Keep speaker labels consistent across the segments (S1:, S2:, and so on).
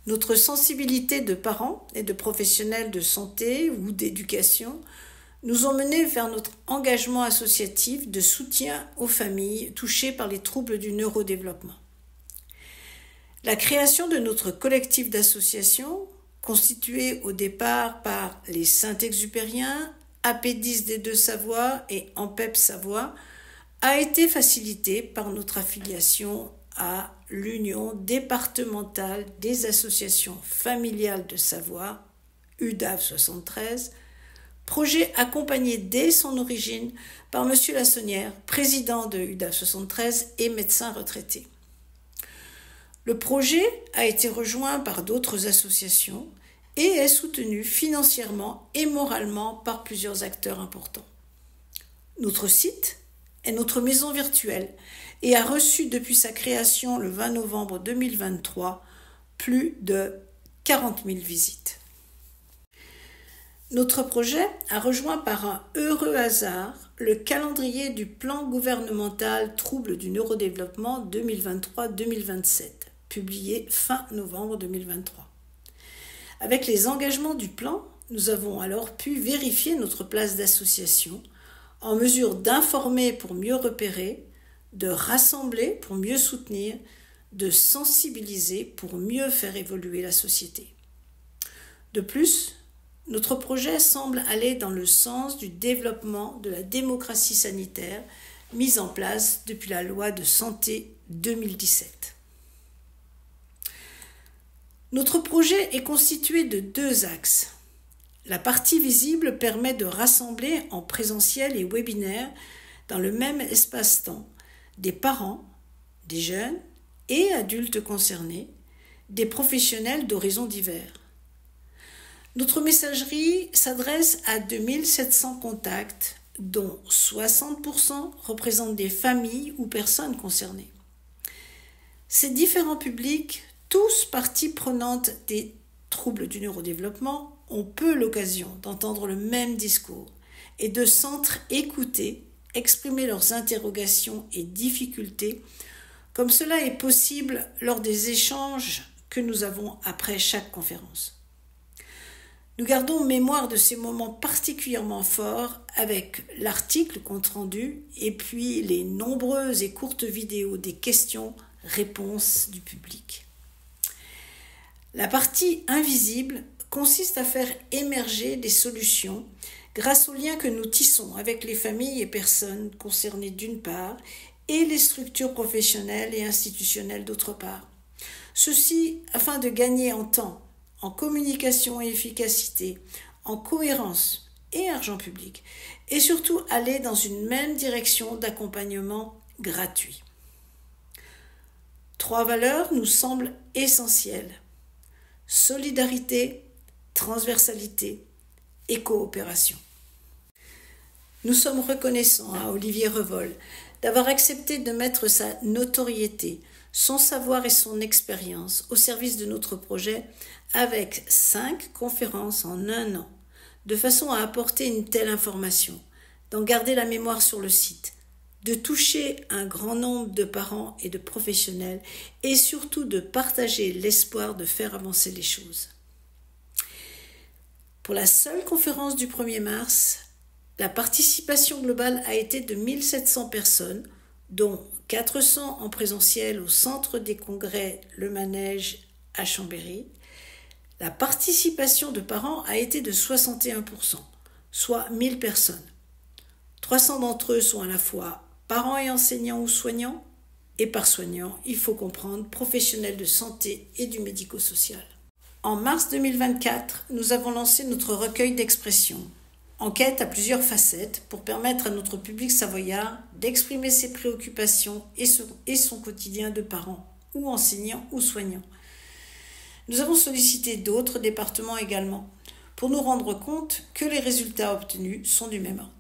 S1: Notre sensibilité de parents et de professionnels de santé ou d'éducation nous ont menés vers notre engagement associatif de soutien aux familles touchées par les troubles du neurodéveloppement. La création de notre collectif d'associations, constitué au départ par les Saint-Exupériens, AP10 des Deux-Savoies et AMPEP Savoie, a été facilitée par notre affiliation à l'Union départementale des associations familiales de Savoie, UDAV 73, projet accompagné dès son origine par M. Lassonnière, président de UDAV 73 et médecin retraité. Le projet a été rejoint par d'autres associations et est soutenu financièrement et moralement par plusieurs acteurs importants. Notre site est notre maison virtuelle et a reçu depuis sa création le 20 novembre 2023 plus de 40 000 visites. Notre projet a rejoint par un heureux hasard le calendrier du plan gouvernemental Troubles du neurodéveloppement 2023-2027, publié fin novembre 2023. Avec les engagements du plan, nous avons alors pu vérifier notre place d'association, en mesure d'informer pour mieux repérer, de rassembler pour mieux soutenir, de sensibiliser pour mieux faire évoluer la société. De plus, notre projet semble aller dans le sens du développement de la démocratie sanitaire mise en place depuis la loi de santé 2017. Notre projet est constitué de 2 axes. La partie visible permet de rassembler en présentiel et webinaire dans le même espace-temps des parents, des jeunes et adultes concernés, des professionnels d'horizons divers. Notre messagerie s'adresse à 2700 contacts, dont 60% représentent des familles ou personnes concernées. Ces différents publics, tous parties prenantes des troubles du neurodéveloppement, ont peu l'occasion d'entendre le même discours et de s'entre-écouter, exprimer leurs interrogations et difficultés, comme cela est possible lors des échanges que nous avons après chaque conférence. Nous gardons mémoire de ces moments particulièrement forts avec l'article compte-rendu et puis les nombreuses et courtes vidéos des questions-réponses du public. La partie invisible consiste à faire émerger des solutions grâce aux liens que nous tissons avec les familles et personnes concernées d'une part et les structures professionnelles et institutionnelles d'autre part. Ceci afin de gagner en temps, en communication et efficacité, en cohérence et argent public, et surtout aller dans une même direction d'accompagnement gratuit. 3 valeurs nous semblent essentielles: solidarité, transversalité et coopération. Nous sommes reconnaissants à Olivier Revol d'avoir accepté de mettre sa notoriété, son savoir et son expérience au service de notre projet avec 5 conférences en 1 an, de façon à apporter une telle information, d'en garder la mémoire sur le site, de toucher un grand nombre de parents et de professionnels et surtout de partager l'espoir de faire avancer les choses. Pour la seule conférence du 1er mars, la participation globale a été de 1700 personnes, dont 400 en présentiel au Centre des Congrès Le Manège à Chambéry. La participation de parents a été de 61%, soit 1000 personnes. 300 d'entre eux sont à la fois parents et enseignants ou soignants, et par soignants, il faut comprendre professionnels de santé et du médico-social. En mars 2024, nous avons lancé notre recueil d'expressions, enquête à plusieurs facettes pour permettre à notre public savoyard d'exprimer ses préoccupations et son quotidien de parents, ou enseignants ou soignants. Nous avons sollicité d'autres départements également pour nous rendre compte que les résultats obtenus sont du même ordre.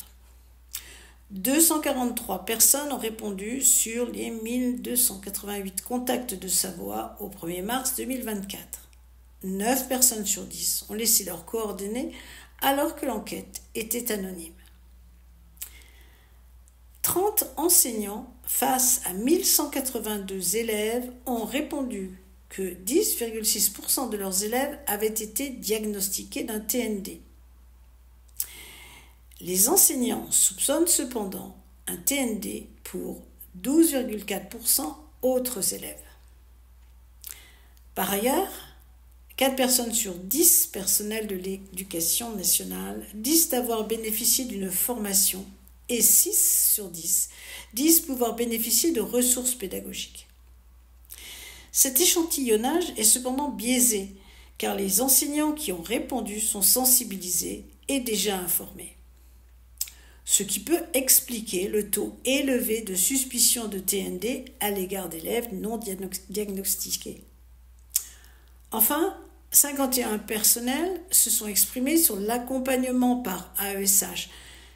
S1: 243 personnes ont répondu sur les 1288 contacts de Savoie au 1er mars 2024. 9 personnes sur 10 ont laissé leurs coordonnées alors que l'enquête était anonyme. 30 enseignants face à 1182 élèves ont répondu que 10,6% de leurs élèves avaient été diagnostiqués d'un TND. Les enseignants soupçonnent cependant un TND pour 12,4% autres élèves. Par ailleurs, 4 personnes sur 10 personnels de l'éducation nationale disent avoir bénéficié d'une formation et 6 sur 10 disent pouvoir bénéficier de ressources pédagogiques. Cet échantillonnage est cependant biaisé car les enseignants qui ont répondu sont sensibilisés et déjà informés. Ce qui peut expliquer le taux élevé de suspicion de TND à l'égard d'élèves non diagnostiqués. Enfin, 51 personnels se sont exprimés sur l'accompagnement par AESH.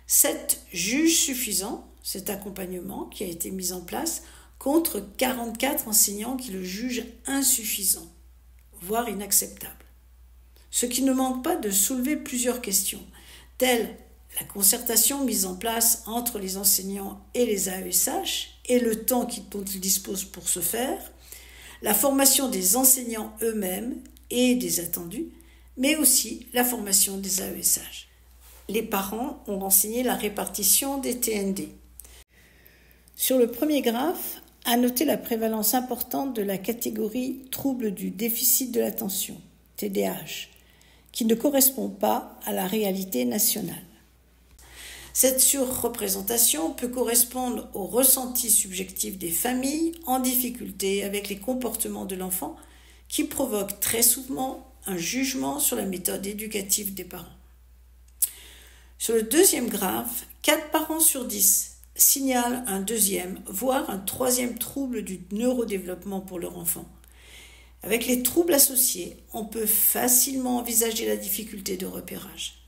S1: 7 jugent suffisant cet accompagnement qui a été mis en place contre 44 enseignants qui le jugent insuffisant, voire inacceptable. Ce qui ne manque pas de soulever plusieurs questions, telles la concertation mise en place entre les enseignants et les AESH et le temps dont ils disposent pour ce faire, la formation des enseignants eux-mêmes et des attendus, mais aussi la formation des AESH. Les parents ont renseigné la répartition des TND. Sur le premier graphe, à noter la prévalence importante de la catégorie troubles du déficit de l'attention, TDAH, qui ne correspond pas à la réalité nationale. Cette surreprésentation peut correspondre au ressenti subjectif des familles en difficulté avec les comportements de l'enfant qui provoquent très souvent un jugement sur la méthode éducative des parents. Sur le deuxième graphe, 4 parents sur 10 signalent un deuxième, voire un troisième trouble du neurodéveloppement pour leur enfant. Avec les troubles associés, on peut facilement envisager la difficulté de repérage.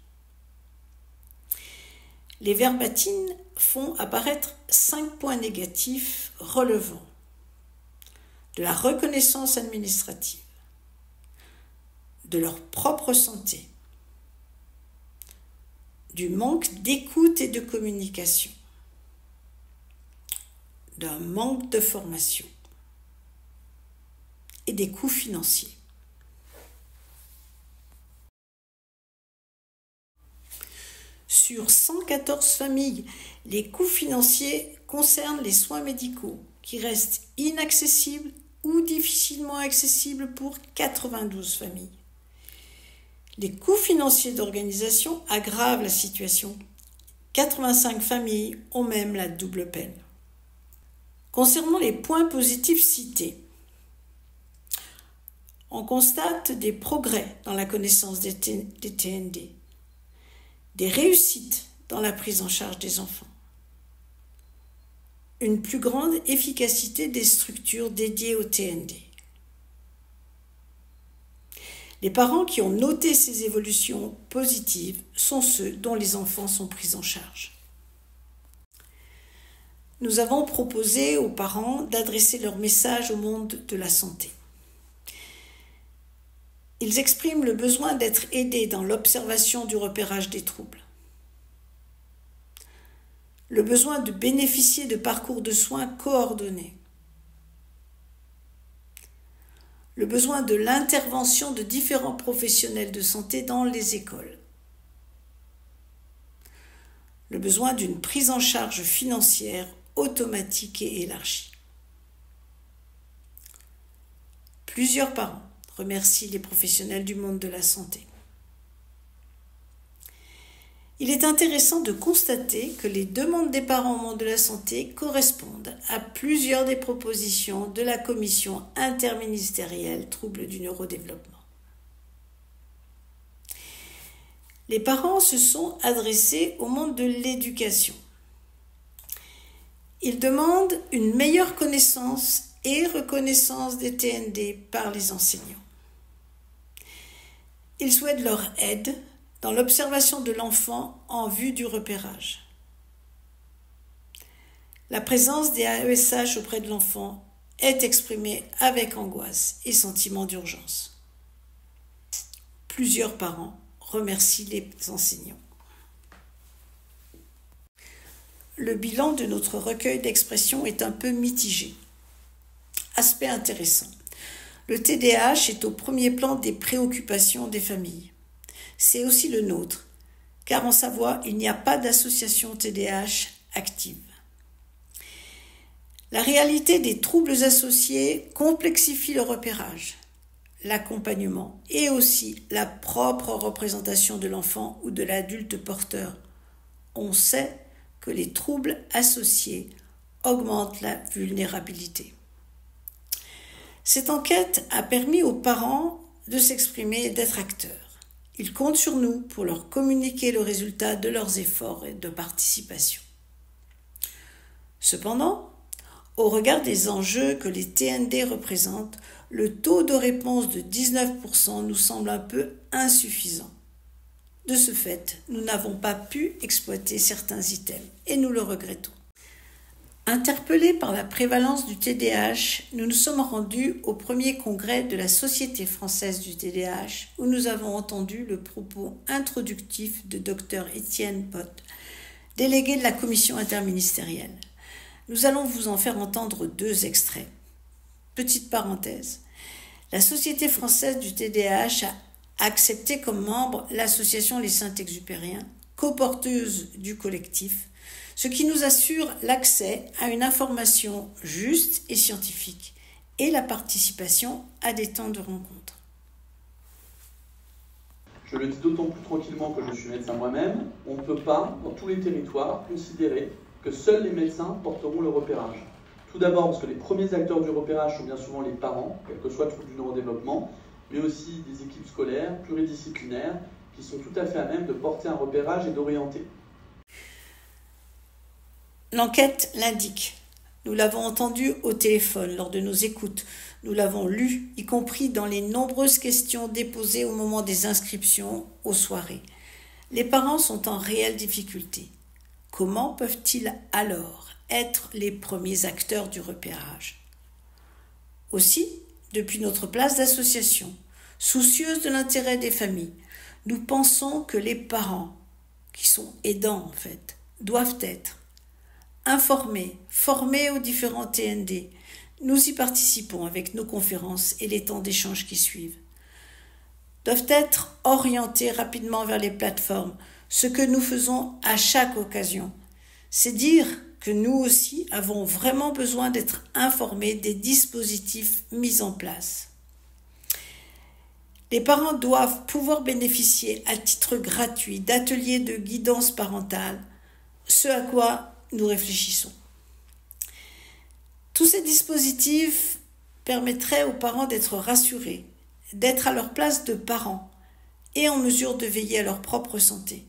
S1: Les verbatines font apparaître 5 points négatifs relevant de la reconnaissance administrative, de leur propre santé, du manque d'écoute et de communication, d'un manque de formation et des coûts financiers. Sur 114 familles, les coûts financiers concernent les soins médicaux qui restent inaccessibles ou difficilement accessibles pour 92 familles. Les coûts financiers d'organisation aggravent la situation. 85 familles ont même la double peine. Concernant les points positifs cités, on constate des progrès dans la connaissance des TND, des réussites dans la prise en charge des enfants, une plus grande efficacité des structures dédiées au TND. Les parents qui ont noté ces évolutions positives sont ceux dont les enfants sont pris en charge. Nous avons proposé aux parents d'adresser leur message au monde de la santé. Ils expriment le besoin d'être aidés dans l'observation du repérage des troubles, le besoin de bénéficier de parcours de soins coordonnés, le besoin de l'intervention de différents professionnels de santé dans les écoles, le besoin d'une prise en charge financière automatique et élargie. Plusieurs parents remercient les professionnels du monde de la santé. Il est intéressant de constater que les demandes des parents au monde de la santé correspondent à plusieurs des propositions de la commission interministérielle troubles du neurodéveloppement. Les parents se sont adressés au monde de l'éducation. Ils demandent une meilleure connaissance et reconnaissance des TND par les enseignants. Ils souhaitent leur aide dans l'observation de l'enfant en vue du repérage. La présence des AESH auprès de l'enfant est exprimée avec angoisse et sentiment d'urgence. Plusieurs parents remercient les enseignants. Le bilan de notre recueil d'expressions est un peu mitigé. Aspect intéressant. Le TDAH est au premier plan des préoccupations des familles. C'est aussi le nôtre, car en Savoie, il n'y a pas d'association TDAH active. La réalité des troubles associés complexifie le repérage, l'accompagnement et aussi la propre représentation de l'enfant ou de l'adulte porteur. On sait que les troubles associés augmentent la vulnérabilité. Cette enquête a permis aux parents de s'exprimer et d'être acteurs. Ils comptent sur nous pour leur communiquer le résultat de leurs efforts et de participation. Cependant, au regard des enjeux que les TND représentent, le taux de réponse de 19% nous semble un peu insuffisant. De ce fait, nous n'avons pas pu exploiter certains items et nous le regrettons. Interpellés par la prévalence du TDAH, nous nous sommes rendus au premier congrès de la Société française du TDAH où nous avons entendu le propos introductif de Dr Étienne Pott, délégué de la commission interministérielle. Nous allons vous en faire entendre 2 extraits. Petite parenthèse, la Société française du TDAH a accepté comme membre l'association Les Saint-Exupériens, coporteuse du collectif, ce qui nous assure l'accès à une information juste et scientifique et la participation à des temps de rencontre.
S2: Je le dis d'autant plus tranquillement que je suis médecin moi-même, on ne peut pas, dans tous les territoires, considérer que seuls les médecins porteront le repérage. Tout d'abord parce que les premiers acteurs du repérage sont bien souvent les parents, quel que soit le trouble du neurodéveloppement, mais aussi des équipes scolaires, pluridisciplinaires, qui sont tout à fait à même de porter un repérage et d'orienter.
S1: L'enquête l'indique. Nous l'avons entendu au téléphone lors de nos écoutes. Nous l'avons lu, y compris dans les nombreuses questions déposées au moment des inscriptions aux soirées. Les parents sont en réelle difficulté. Comment peuvent-ils alors être les premiers acteurs du repérage? Aussi, depuis notre place d'association, soucieuse de l'intérêt des familles, nous pensons que les parents, qui sont aidants en fait, doivent être informés, formés aux différents TND. Nous y participons avec nos conférences et les temps d'échange qui suivent. Doivent être orientés rapidement vers les plateformes, ce que nous faisons à chaque occasion. C'est dire que nous aussi avons vraiment besoin d'être informés des dispositifs mis en place. Les parents doivent pouvoir bénéficier à titre gratuit d'ateliers de guidance parentale, ce à quoi nous réfléchissons. Tous ces dispositifs permettraient aux parents d'être rassurés, d'être à leur place de parents et en mesure de veiller à leur propre santé.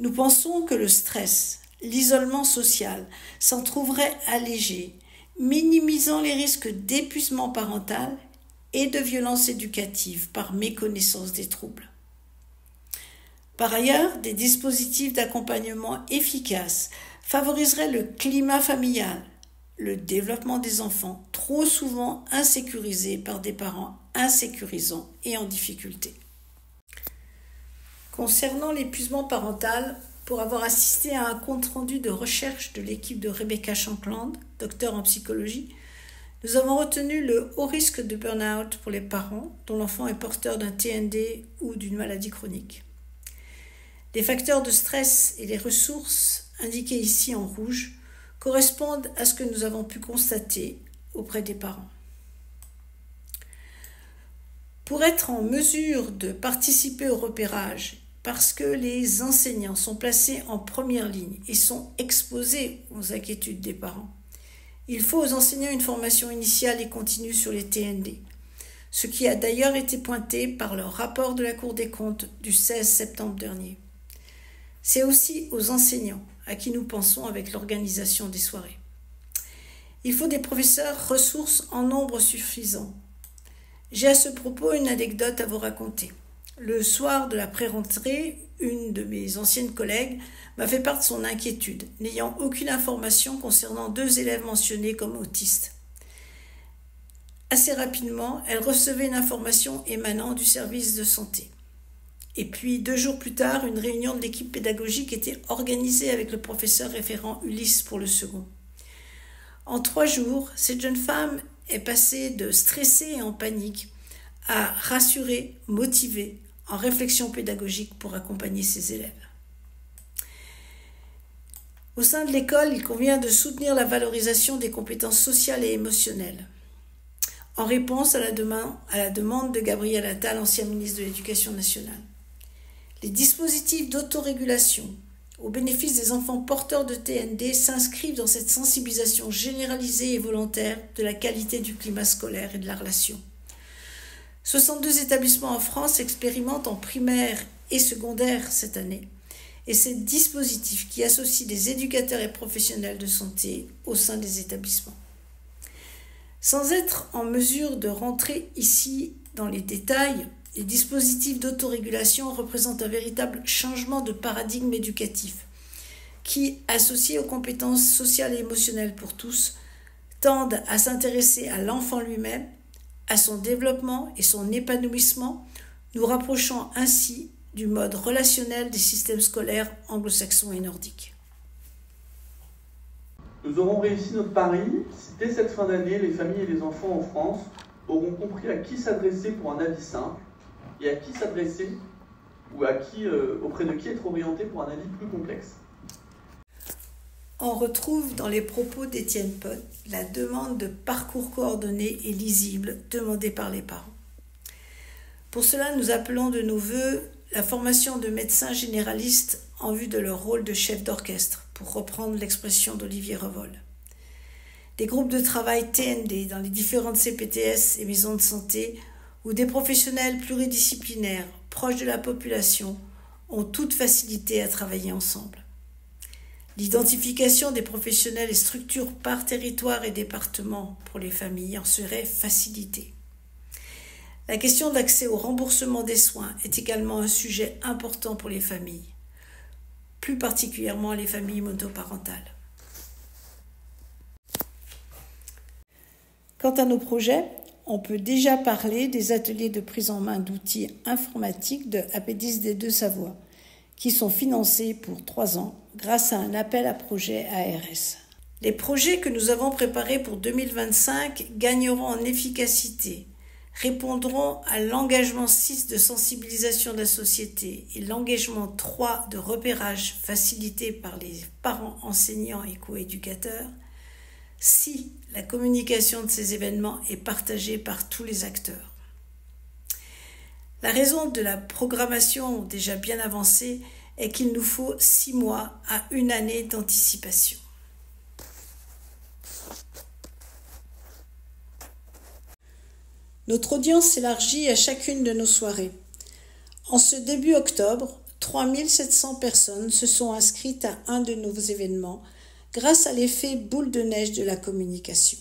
S1: Nous pensons que le stress, l'isolement social s'en trouverait allégé, minimisant les risques d'épuisement parental et de violence éducative par méconnaissance des troubles. Par ailleurs, des dispositifs d'accompagnement efficaces favoriseraient le climat familial, le développement des enfants, trop souvent insécurisés par des parents insécurisants et en difficulté. Concernant l'épuisement parental, pour avoir assisté à un compte-rendu de recherche de l'équipe de Rebecca Shankland, docteur en psychologie, nous avons retenu le haut risque de burn-out pour les parents dont l'enfant est porteur d'un TND ou d'une maladie chronique. Les facteurs de stress et les ressources, indiqués ici en rouge, correspondent à ce que nous avons pu constater auprès des parents. Pour être en mesure de participer au repérage, parce que les enseignants sont placés en première ligne et sont exposés aux inquiétudes des parents, il faut aux enseignants une formation initiale et continue sur les TND, ce qui a d'ailleurs été pointé par le rapport de la Cour des comptes du 16 septembre dernier. C'est aussi aux enseignants à qui nous pensons avec l'organisation des soirées. Il faut des professeurs ressources en nombre suffisant. J'ai à ce propos une anecdote à vous raconter. Le soir de la pré-rentrée, une de mes anciennes collègues m'a fait part de son inquiétude, n'ayant aucune information concernant 2 élèves mentionnés comme autistes. Assez rapidement, elle recevait une information émanant du service de santé. Et puis, 2 jours plus tard, une réunion de l'équipe pédagogique était organisée avec le professeur référent Ulysse pour le second. En 3 jours, cette jeune femme est passé de stressé et en panique à rassuré, motivé, en réflexion pédagogique pour accompagner ses élèves. Au sein de l'école, il convient de soutenir la valorisation des compétences sociales et émotionnelles. En réponse à la demande de Gabriel Attal, ancien ministre de l'Éducation nationale. Les dispositifs d'autorégulation au bénéfice des enfants porteurs de TND s'inscrivent dans cette sensibilisation généralisée et volontaire de la qualité du climat scolaire et de la relation. 62 établissements en France expérimentent en primaire et secondaire cette année, et ces dispositifs qui associent des éducateurs et professionnels de santé au sein des établissements. Sans être en mesure de rentrer ici dans les détails, les dispositifs d'autorégulation représentent un véritable changement de paradigme éducatif qui, associés aux compétences sociales et émotionnelles pour tous, tendent à s'intéresser à l'enfant lui-même, à son développement et son épanouissement, nous rapprochant ainsi du mode relationnel des systèmes scolaires anglo-saxons et nordiques.
S2: Nous aurons réussi notre pari si dès cette fin d'année, les familles et les enfants en France auront compris à qui s'adresser pour un avis simple et à qui s'adresser ou auprès de qui être orienté pour un avis plus complexe.
S1: On retrouve dans les propos d'Étienne Pott la demande de parcours coordonnés et lisibles demandée par les parents. Pour cela, nous appelons de nos vœux la formation de médecins généralistes en vue de leur rôle de chef d'orchestre, pour reprendre l'expression d'Olivier Revol. Des groupes de travail TND dans les différentes CPTS et maisons de santé où des professionnels pluridisciplinaires proches de la population ont toute facilité à travailler ensemble. L'identification des professionnels et structures par territoire et département pour les familles en serait facilitée. La question d'accès au remboursement des soins est également un sujet important pour les familles, plus particulièrement les familles monoparentales. Quant à nos projets, on peut déjà parler des ateliers de prise en main d'outils informatiques de AP10D2 Savoie, qui sont financés pour 3 ans grâce à un appel à projet ARS. Les projets que nous avons préparés pour 2025 gagneront en efficacité, répondront à l'engagement 6 de sensibilisation de la société et l'engagement 3 de repérage facilité par les parents, enseignants et coéducateurs, si la communication de ces événements est partagée par tous les acteurs. La raison de la programmation déjà bien avancée est qu'il nous faut 6 mois à 1 année d'anticipation. Notre audience s'élargit à chacune de nos soirées. En ce début octobre, 3700 personnes se sont inscrites à un de nos événements grâce à l'effet boule de neige de la communication.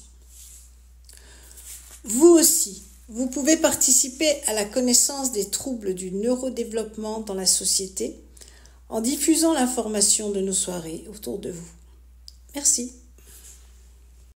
S1: Vous aussi, vous pouvez participer à la connaissance des troubles du neurodéveloppement dans la société en diffusant l'information de nos soirées autour de vous. Merci.